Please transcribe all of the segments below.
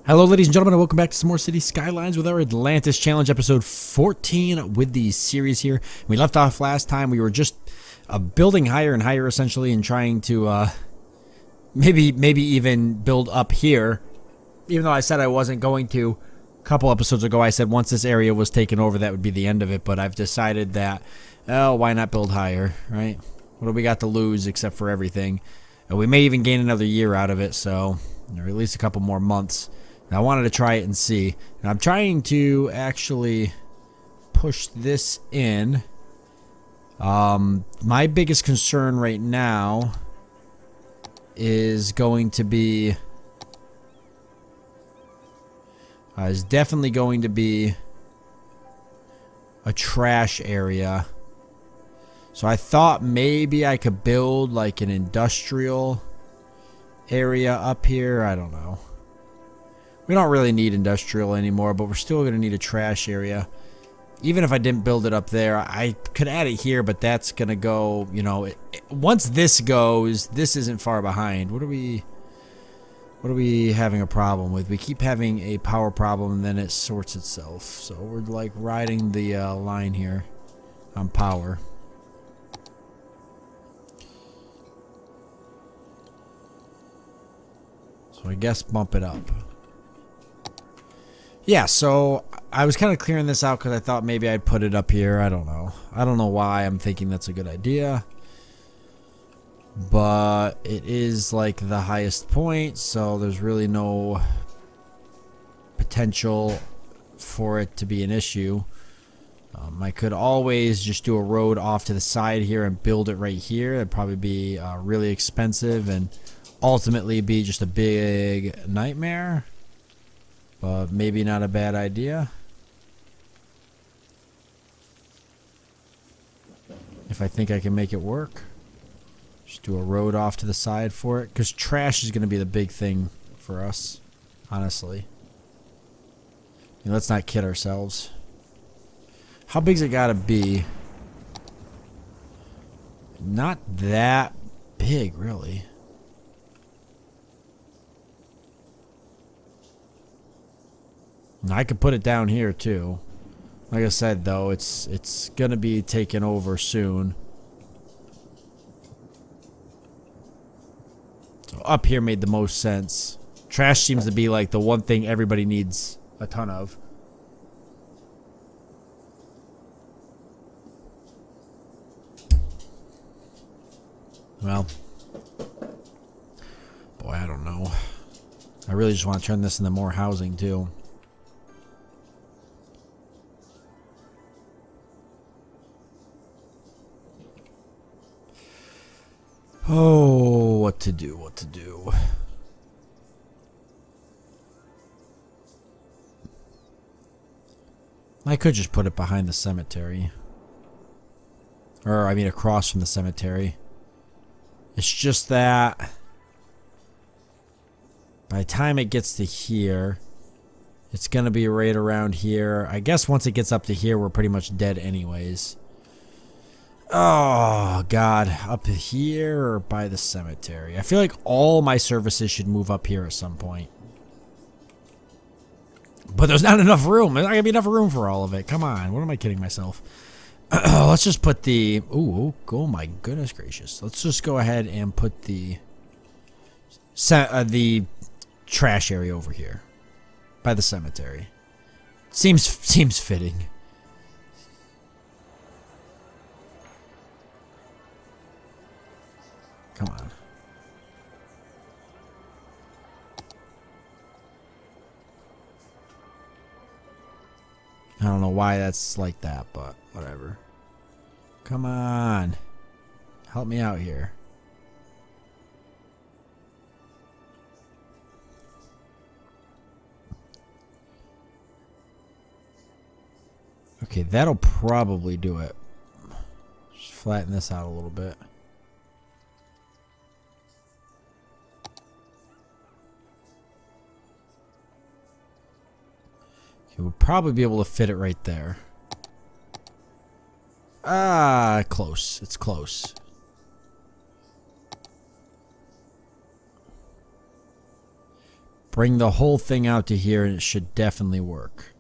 Hello ladies and gentlemen, and welcome back to some more Cities Skylines with our Atlantis Challenge, episode 14 with the series here. We left off last time. We were just building higher and higher essentially and trying to maybe even build up here. Even though I said I wasn't going to. A couple episodes ago I said once this area was taken over that would be the end of it, but I've decided that, oh, why not build higher, right? What do we got to lose except for everything? And we may even gain another year out of it, so, or at least a couple more months. I wanted to try it and see. And I'm trying to actually push this in. My biggest concern right now is going to be is definitely going to be a trash area. So I thought maybe I could build like an industrial area up here. I don't know. We don't really need industrial anymore, but we're still going to need a trash area. Even if I didn't build it up there, I could add it here, but that's going to go, you know, once this goes, this isn't far behind. What are we having a problem with? We keep having a power problem and then it sorts itself. So we're like riding the line here on power. So I guess bump it up. Yeah, so I was kind of clearing this out because I thought maybe I'd put it up here. I don't know. I don't know why I'm thinking that's a good idea. But it is like the highest point, so there's really no potential for it to be an issue. I could always just do a road off to the side here and build it right here. It'd probably be really expensive and ultimately be just a big nightmare. But maybe not a bad idea. If I think I can make it work. Just do a road off to the side for it. Because trash is going to be the big thing for us. Honestly. And let's not kid ourselves. How big's it got to be? Not that big, really. I could put it down here too. Like I said though, it's gonna be taken over soon. So up here made the most sense. Trash seems to be like the one thing everybody needs a ton of. Well, boy, I don't know. I really just want to turn this into more housing too. Oh, what to do, what to do. I could just put it behind the cemetery. Or, I mean, across from the cemetery. It's just that by the time it gets to here, it's going to be right around here. I guess once it gets up to here, we're pretty much dead anyways. Oh, God. Up here or by the cemetery? I feel like all my services should move up here at some point. But there's not enough room. There's not going to be enough room for all of it. Come on. What am I kidding myself? Let's just put the... Ooh, oh my goodness gracious. Let's just go ahead and put the trash area over here. By the cemetery. Seems fitting. Come on. I don't know why that's like that, but whatever. Come on. Help me out here. Okay, that'll probably do it. Just flatten this out a little bit. We'll probably be able to fit it right there. Ah, close. It's close. bring the whole thing out to here and it should definitely work.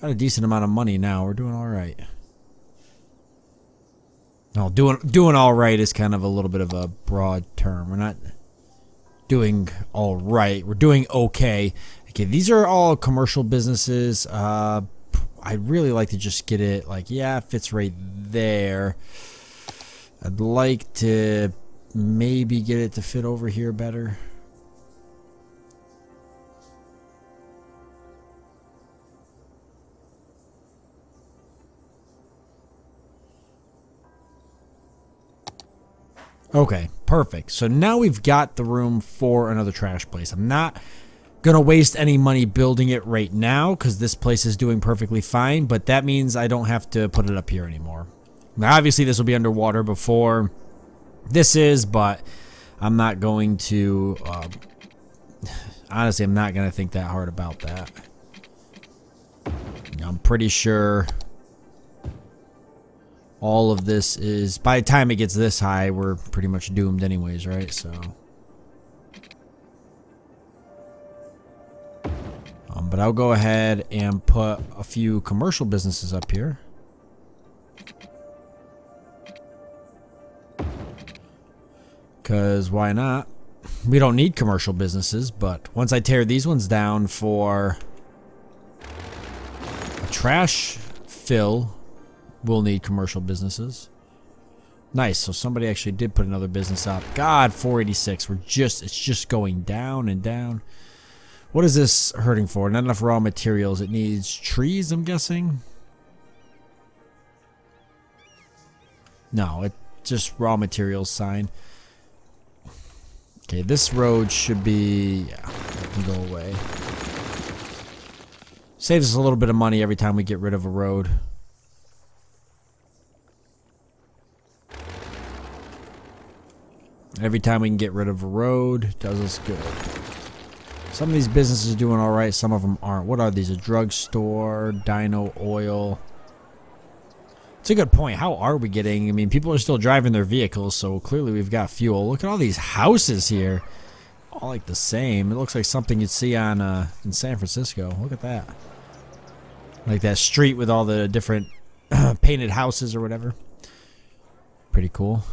Got a decent amount of money now. We're doing all right. No, doing all right is kind of a little bit of a broad term. We're not doing all right. We're doing okay. Okay, these are all commercial businesses. I'd really like to just get it like, yeah, it fits right there. I'd like to maybe get it to fit over here better. Okay, perfect. So now we've got the room for another trash place. I'm not going to waste any money building it right now because this place is doing perfectly fine, but that means I don't have to put it up here anymore. Now, obviously, this will be underwater before this is, but I'm not going to... honestly, I'm not going to think that hard about that. I'm pretty sure... all of this is, by the time it gets this high, we're pretty much doomed anyways, right? So, but I'll go ahead and put a few commercial businesses up here. Because why not? We don't need commercial businesses, but once I tear these ones down for a trash fill, we'll need commercial businesses. Nice. So somebody actually did put another business up. God, 486. It's just going down and down. What is this hurting for? Not enough raw materials. It needs trees, I'm guessing. No, it's just raw materials sign. Okay, this road should be... yeah, that can go away. Saves us a little bit of money every time we get rid of a road. Every time we can get rid of a road, does us good. Some of these businesses are doing alright, some of them aren't. What are these? A drugstore, Dino Oil. It's a good point. How are we getting? I mean, people are still driving their vehicles, so clearly we've got fuel. Look at all these houses here. All like the same. It looks like something you'd see on in San Francisco. Look at that. Like that street with all the different painted houses or whatever. Pretty cool.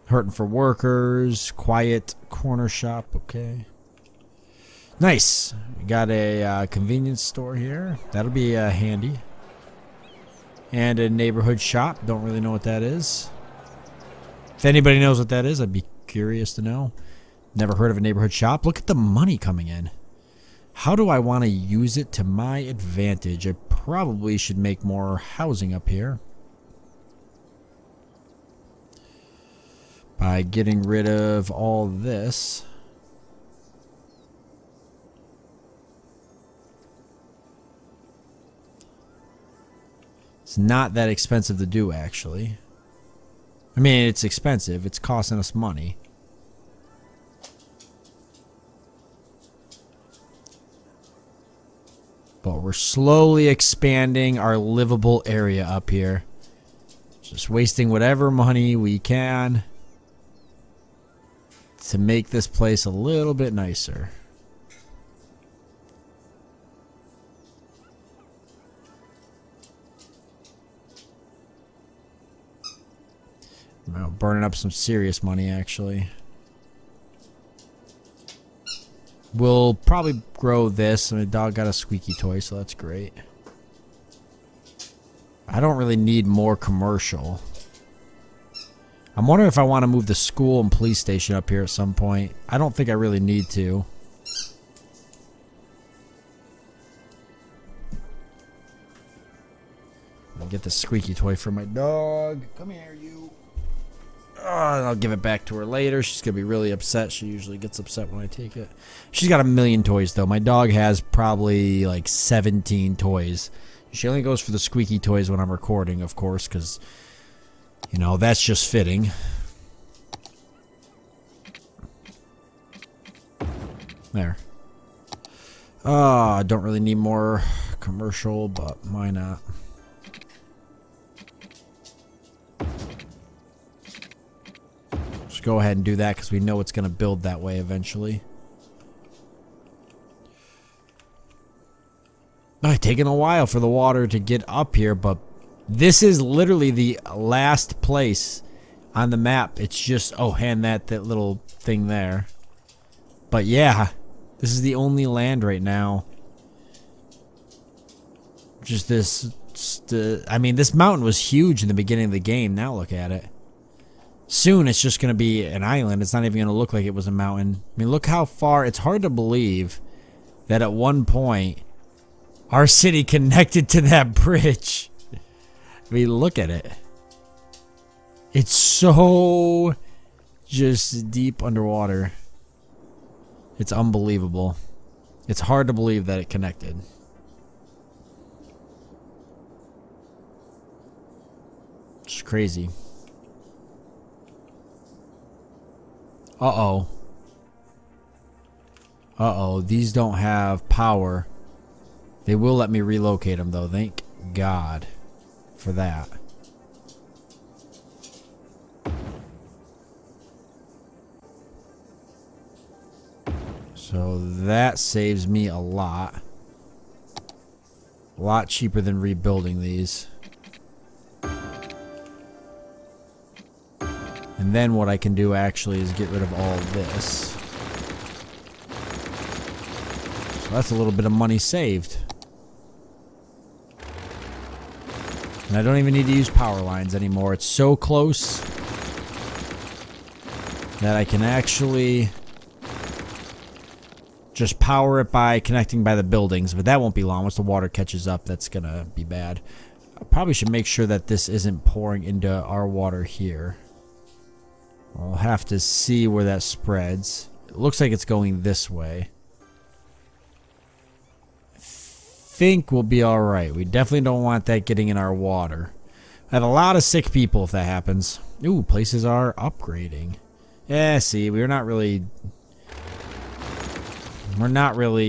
Hurting for workers. Quiet corner shop. Okay. Nice. We got a convenience store here. That'll be handy. And a neighborhood shop. Don't really know what that is. If anybody knows what that is, I'd be curious to know. Never heard of a neighborhood shop. Look at the money coming in. How do I want to use it to my advantage? I probably should make more housing up here. By getting rid of all this. It's not that expensive to do, actually. I mean, it's expensive. It's costing us money. But we're slowly expanding our livable area up here. Just wasting whatever money we can to make this place a little bit nicer. I'm burning up some serious money, actually. We'll probably grow this. My dog got a squeaky toy, so that's great. I don't really need more commercial. I'm wondering if I want to move the school and police station up here at some point. I don't think I really need to. I'll get the squeaky toy for my dog. Come here, you. I'll give it back to her later. She's going to be really upset. She usually gets upset when I take it. She's got a million toys, though. My dog has probably like 17 toys. She only goes for the squeaky toys when I'm recording, of course, because, you know, that's just fitting. There. I don't really need more commercial, but why not? Just go ahead and do that because we know it's going to build that way eventually. It's taking a while for the water to get up here, but this is literally the last place on the map. It's just, oh, hand that little thing there. But yeah, this is the only land right now. Just this, I mean, this mountain was huge in the beginning of the game. Now look at it. Soon it's just going to be an island. It's not even going to look like it was a mountain. I mean, look how far. It's hard to believe that at one point our city connected to that bridge. I mean, look at it. It's so just deep underwater. It's unbelievable. It's hard to believe that it connected. It's crazy. Uh-oh. Uh-oh. These don't have power. They will let me relocate them, though. Thank God for that. So that saves me a lot. A lot cheaper than rebuilding these. And then what I can do actually is get rid of all of this. So that's a little bit of money saved. And I don't even need to use power lines anymore. It's so close that I can actually just power it by connecting by the buildings. But that won't be long. Once the water catches up, that's going to be bad. I probably should make sure that this isn't pouring into our water here. I'll have to see where that spreads. It looks like it's going this way. I think we'll be alright. We definitely don't want that getting in our water. I have a lot of sick people if that happens. Ooh, places are upgrading. Yeah, see, we're not really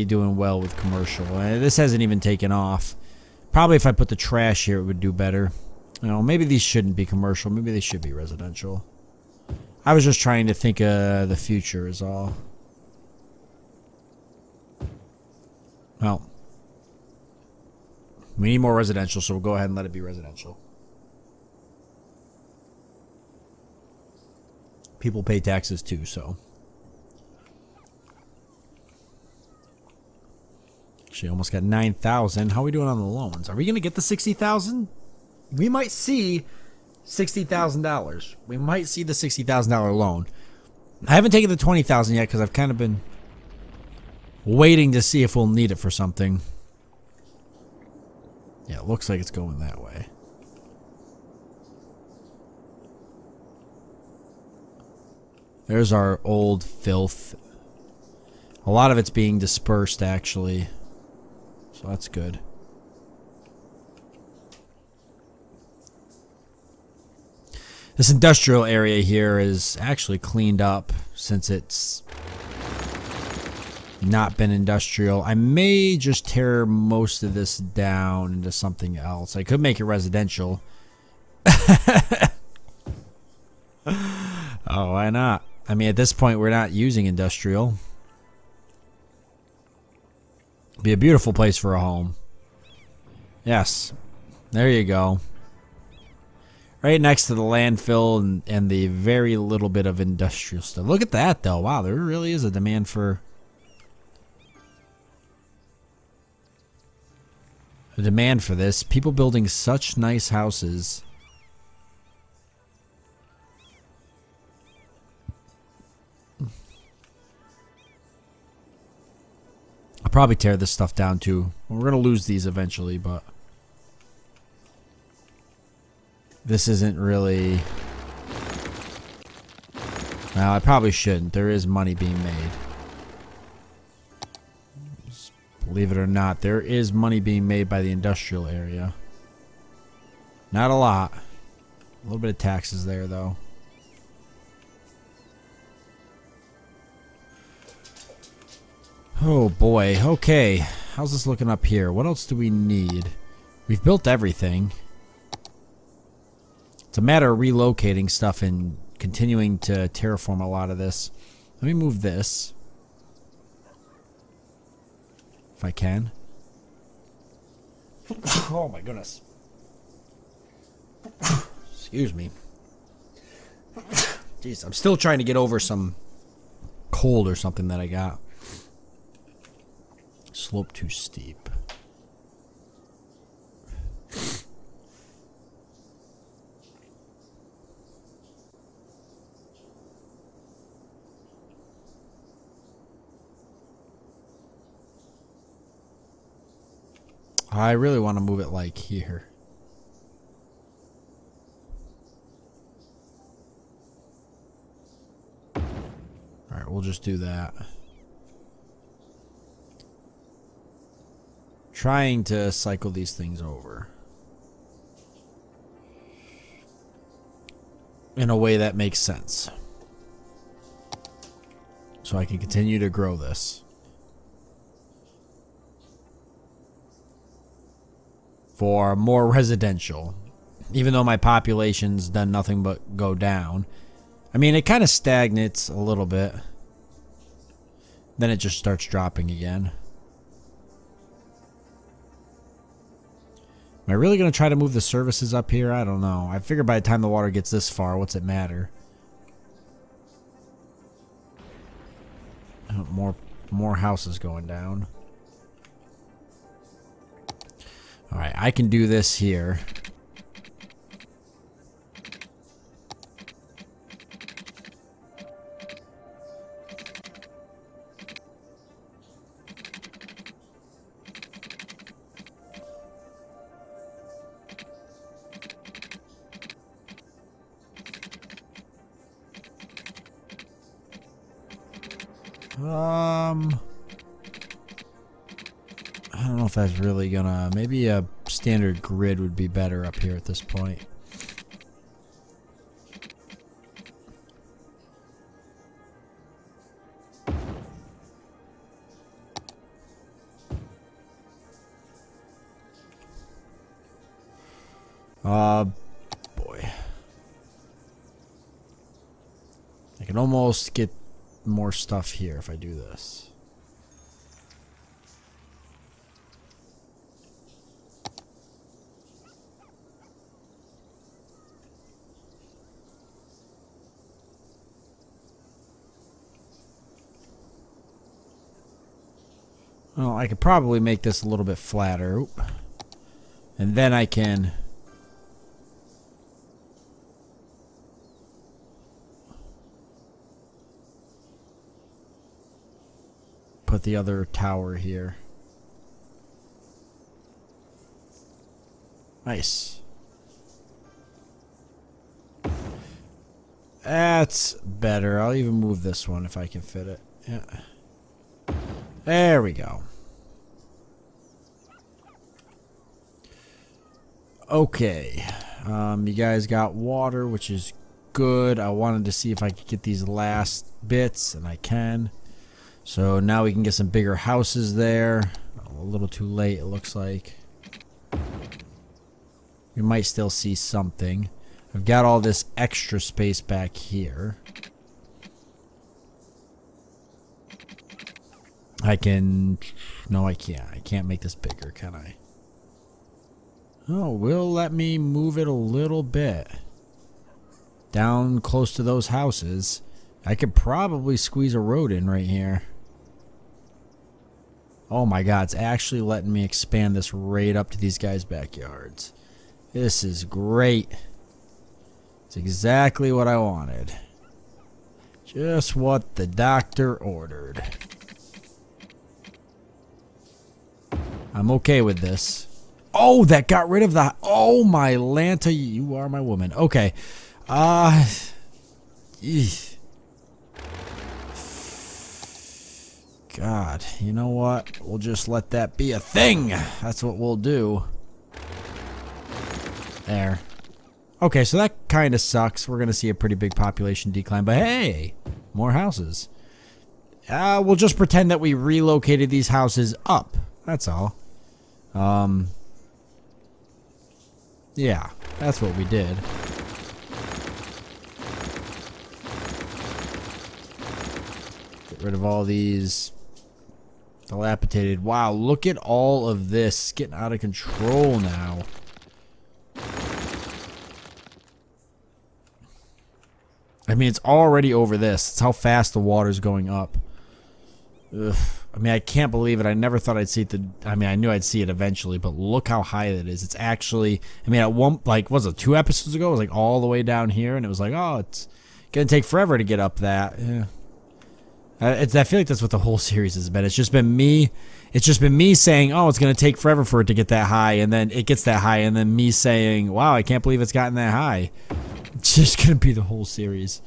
doing well with commercial. This hasn't even taken off. Probably if I put the trash here, it would do better. You know, maybe these shouldn't be commercial. Maybe they should be residential. I was just trying to think of the future is all. Well, we need more residential, so we'll go ahead and let it be residential. People pay taxes too, so. Actually, almost got 9,000. How are we doing on the loans? Are we going to get the 60,000? We might see $60,000. We might see the $60,000 loan. I haven't taken the 20,000 yet because I've kind of been waiting to see if we'll need it for something. Yeah, it looks like it's going that way. There's our old filth. A lot of it's being dispersed, actually. So that's good. This industrial area here is actually cleaned up since it's not been industrial. I may just tear most of this down into something else. I could make it residential. Oh, why not? I mean, at this point, we're not using industrial. Be a beautiful place for a home. Yes. There you go. Right next to the landfill and the very little bit of industrial stuff. Look at that, though. Wow, there really is a demand for... a demand for this. People building such nice houses. I'll probably tear this stuff down, too. We're going to lose these eventually, but... this isn't really... well, I probably shouldn't. There is money being made. Just believe it or not, there is money being made by the industrial area. Not a lot. A little bit of taxes there, though. Oh, boy. Okay. How's this looking up here? What else do we need? We've built everything. It's a matter of relocating stuff and continuing to terraform a lot of this. Let me move this. If I can. Oh my goodness. Excuse me. Jeez, I'm still trying to get over some cold or something that I got. Slope too steep. I really want to move it like here. Alright, we'll just do that. Trying to cycle these things over in a way that makes sense, so I can continue to grow this for more residential, even though my population's done nothing but go down. I mean, it kind of stagnates a little bit, then it just starts dropping again. Am I really going to try to move the services up here? I don't know. I figure by the time the water gets this far, what's it matter? More houses going down. Alright, I can do this here. I don't know if that's really gonna... Maybe a standard grid would be better up here at this point. Boy. I can almost get more stuff here if I do this. Well, I could probably make this a little bit flatter. Oop. And then I can... put the other tower here. Nice. That's better. I'll even move this one if I can fit it. Yeah. There we go. Okay. You guys got water, which is good. I wanted to see if I could get these last bits, and I can. So now we can get some bigger houses there. A little too late, it looks like. We might still see something. I've got all this extra space back here. I can... No, I can't. I can't make this bigger, can I? Oh, will let me move it a little bit. Down close to those houses. I could probably squeeze a road in right here. Oh my god, it's actually letting me expand this right up to these guys' backyards. This is great. It's exactly what I wanted. Just what the doctor ordered. I'm okay with this. Oh, that got rid of the... Oh, my Lanta, you are my woman. Okay. God, you know what? We'll just let that be a thing. That's what we'll do. There. Okay, so that kind of sucks. We're going to see a pretty big population decline. But hey, more houses. We'll just pretend that we relocated these houses up. That's all. Yeah, that's what we did. Get rid of all these Dilapidated. Wow, look at all of this. It's getting out of control now. I mean, it's already over this. It's how fast the water's going up. Ugh. I mean, I can't believe it. I never thought I'd see it. I mean, I knew I'd see it eventually, but look how high it is. It's actually, I mean, at one, like, was it 2 episodes ago? It was like all the way down here, and it was like, oh, it's gonna take forever to get up that. Yeah. I feel like that's what the whole series has been. It's just been me. It's just been me saying, oh, it's gonna take forever for it to get that high, and then it gets that high, and then me saying, wow, I can't believe it's gotten that high. It's just gonna be the whole series.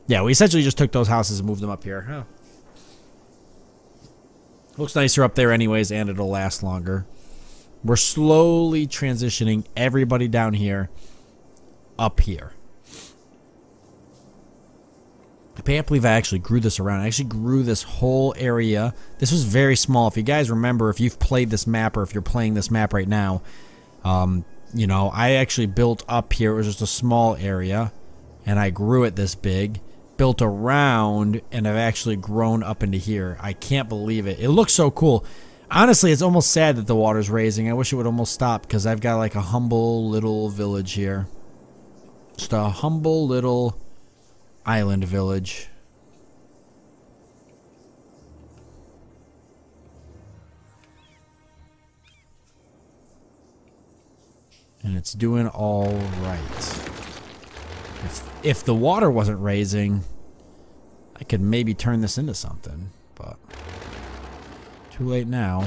Yeah, we essentially just took those houses and moved them up here. Huh. Looks nicer up there anyways, and it'll last longer. We're slowly transitioning everybody down here up here. I can't believe I actually grew this around. I actually grew this whole area. This was very small. If you guys remember, if you've played this map or if you're playing this map right now, you know, I actually built up here. It was just a small area, and I grew it this big. Built around, and I've actually grown up into here. I can't believe it. It looks so cool. Honestly, it's almost sad that the water's raising. I wish it would almost stop, because I've got like a humble little village here. Just a humble little island village. And it's doing all right. If the water wasn't raising, I could maybe turn this into something, but too late now,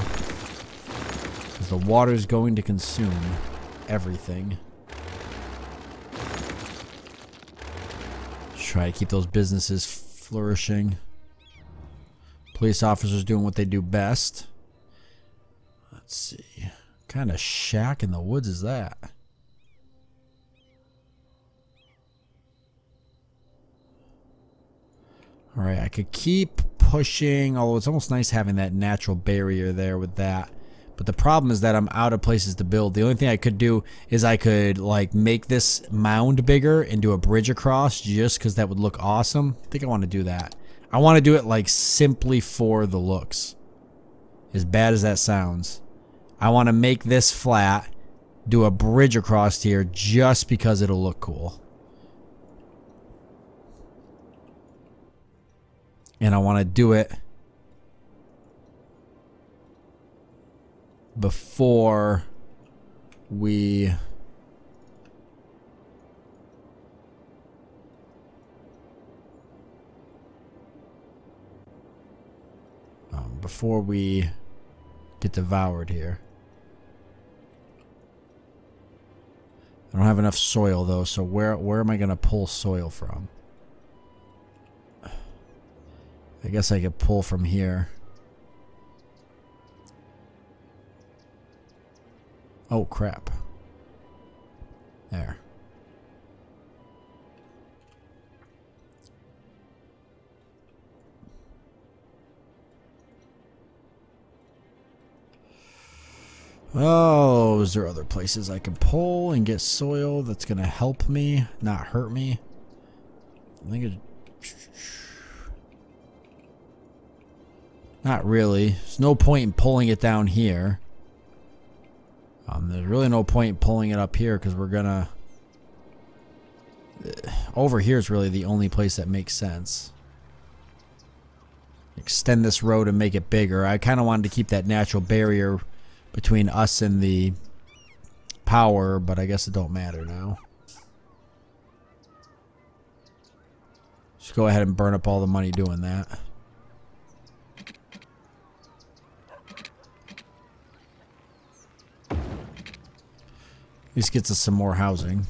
because the water's going to consume everything. Just try to keep those businesses flourishing. Police officers doing what they do best. Let's see. What kind of shack in the woods is that? Alright, I could keep pushing, although it's almost nice having that natural barrier there with that. But the problem is that I'm out of places to build. The only thing I could do is I could, like, make this mound bigger and do a bridge across just because that would look awesome. I think I want to do that. I want to do it, like, simply for the looks. As bad as that sounds. I want to make this flat, do a bridge across here just because it'll look cool. And I want to do it before we get devoured here. I don't have enough soil though, so where am I going to pull soil from? I guess I could pull from here. Oh, crap. There. Oh, is there other places I can pull and get soil that's going to help me, not hurt me? I think it's... Not really. There's no point in pulling it down here. There's really no point in pulling it up here because we're gonna... Over here is really the only place that makes sense. Extend this road and make it bigger. I kind of wanted to keep that natural barrier between us and the power, but I guess it don't matter now. Just go ahead and burn up all the money doing that. At least gets us some more housing.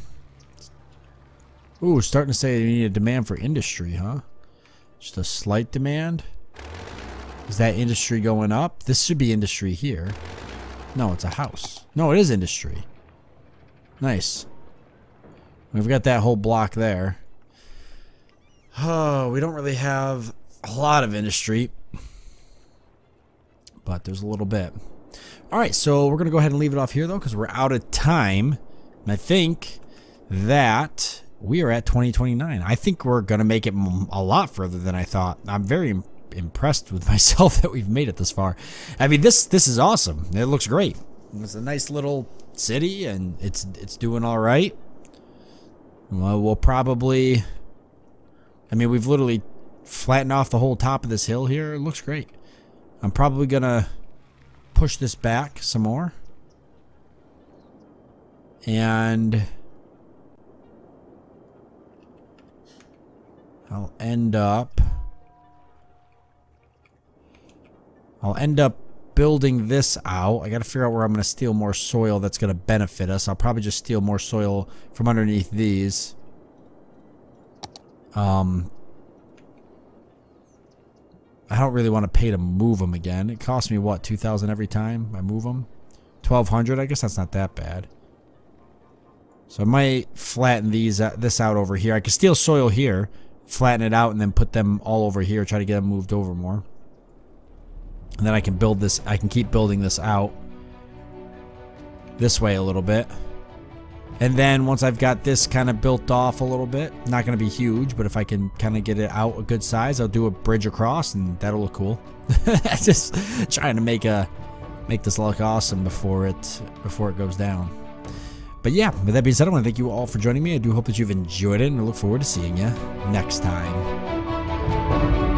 Ooh, starting to say you need a demand for industry, huh? Just a slight demand? Is that industry going up? This should be industry here. No, it's a house. No, it is industry. Nice. We've got that whole block there. Oh, we don't really have a lot of industry. But there's a little bit. Alright, so we're going to go ahead and leave it off here, though, because we're out of time. And I think that we are at 2029. I think we're going to make it a lot further than I thought. I'm very impressed with myself that we've made it this far. I mean, this is awesome. It looks great. It's a nice little city, and it's doing all right. Well, we'll probably... I mean, we've literally flattened off the whole top of this hill here. It looks great. I'm probably going to push this back some more. And I'll end up building this out. I got to figure out where I'm going to steal more soil that's going to benefit us. I'll probably just steal more soil from underneath these. I don't really want to pay to move them again. It costs me, what, 2,000 every time I move them? 1,200? I guess that's not that bad. So I might flatten this out over here. I could steal soil here, flatten it out, and then put them all over here, try to get them moved over more. And then I can build this, I can keep building this out this way a little bit. And then once I've got this kind of built off a little bit, not going to be huge, but if I can kind of get it out a good size, I'll do a bridge across, and that'll look cool. Just trying to make this look awesome before it goes down. But yeah, with that being said, I want to thank you all for joining me. I do hope that you've enjoyed it, and I look forward to seeing you next time.